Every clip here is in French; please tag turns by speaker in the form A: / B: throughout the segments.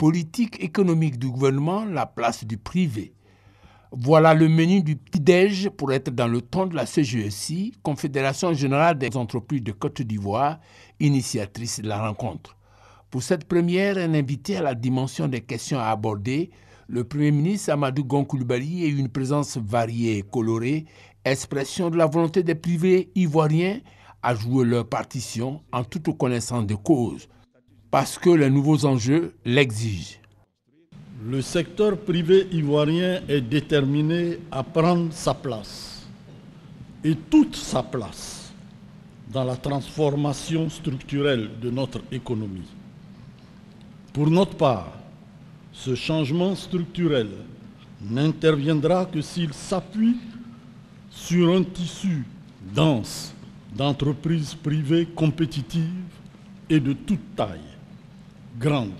A: Politique économique du gouvernement, la place du privé. Voilà le menu du petit-déj pour être dans le ton de la CGECI, Confédération Générale des Entreprises de Côte d'Ivoire, initiatrice de la rencontre. Pour cette première, un invité à la dimension des questions à aborder, le Premier ministre Amadou Gon Coulibaly, et une présence variée et colorée, expression de la volonté des privés ivoiriens à jouer leur partition en toute connaissance de cause, parce que les nouveaux enjeux l'exigent.
B: Le secteur privé ivoirien est déterminé à prendre sa place, et toute sa place, dans la transformation structurelle de notre économie. Pour notre part, ce changement structurel n'interviendra que s'il s'appuie sur un tissu dense d'entreprises privées compétitives et de toute taille, grandes,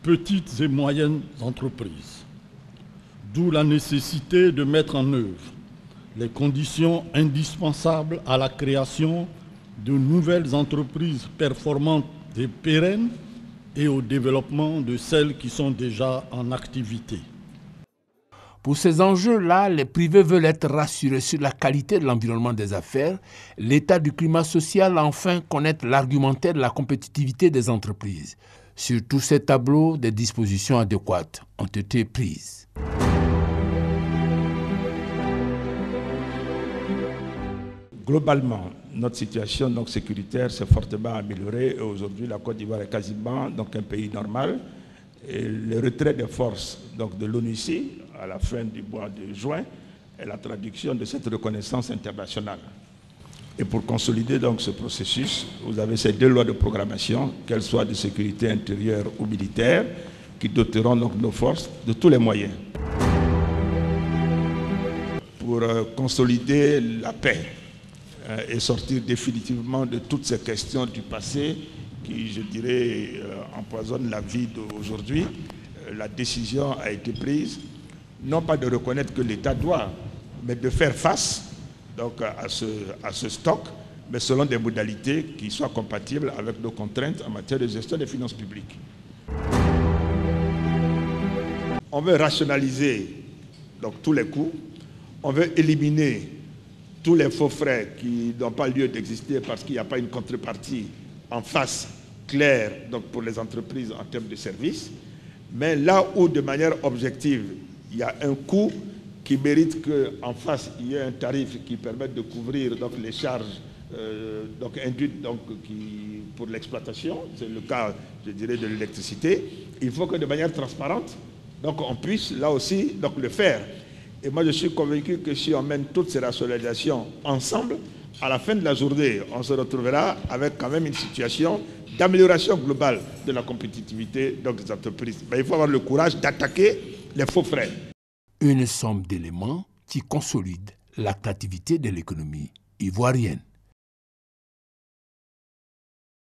B: petites et moyennes entreprises. D'où la nécessité de mettre en œuvre les conditions indispensables à la création de nouvelles entreprises performantes et pérennes et au développement de celles qui sont déjà en activité.
A: Pour ces enjeux-là, les privés veulent être rassurés sur la qualité de l'environnement des affaires, l'état du climat social, enfin connaître l'argumentaire de la compétitivité des entreprises. Sur tous ces tableaux, des dispositions adéquates ont été prises.
C: Globalement, notre situation sécuritaire s'est fortement améliorée et aujourd'hui la Côte d'Ivoire est quasiment un pays normal. Et le retrait des forces de l'ONUCI à la fin du mois de juin est la traduction de cette reconnaissance internationale. Et pour consolider ce processus, vous avez ces deux lois de programmation, qu'elles soient de sécurité intérieure ou militaire, qui doteront nos forces de tous les moyens. Pour consolider la paix et sortir définitivement de toutes ces questions du passé qui, je dirais, empoisonnent la vie d'aujourd'hui, la décision a été prise, non pas de reconnaître que l'État doit, mais de faire face à ce stock, mais selon des modalités qui soient compatibles avec nos contraintes en matière de gestion des finances publiques. On veut rationaliser tous les coûts, on veut éliminer tous les faux frais qui n'ont pas lieu d'exister parce qu'il n'y a pas une contrepartie en face claire pour les entreprises en termes de services, mais là où de manière objective il y a un coût qui mérite qu'en face il y ait un tarif qui permette de couvrir les charges induites pour l'exploitation, c'est le cas je dirais de l'électricité, il faut que de manière transparente on puisse là aussi le faire. Et moi je suis convaincu que si on mène toutes ces rationalisations ensemble, à la fin de la journée, on se retrouvera avec quand même une situation d'amélioration globale de la compétitivité des entreprises. Mais il faut avoir le courage d'attaquer les faux frais.
A: Une somme d'éléments qui consolide l'attractivité de l'économie ivoirienne.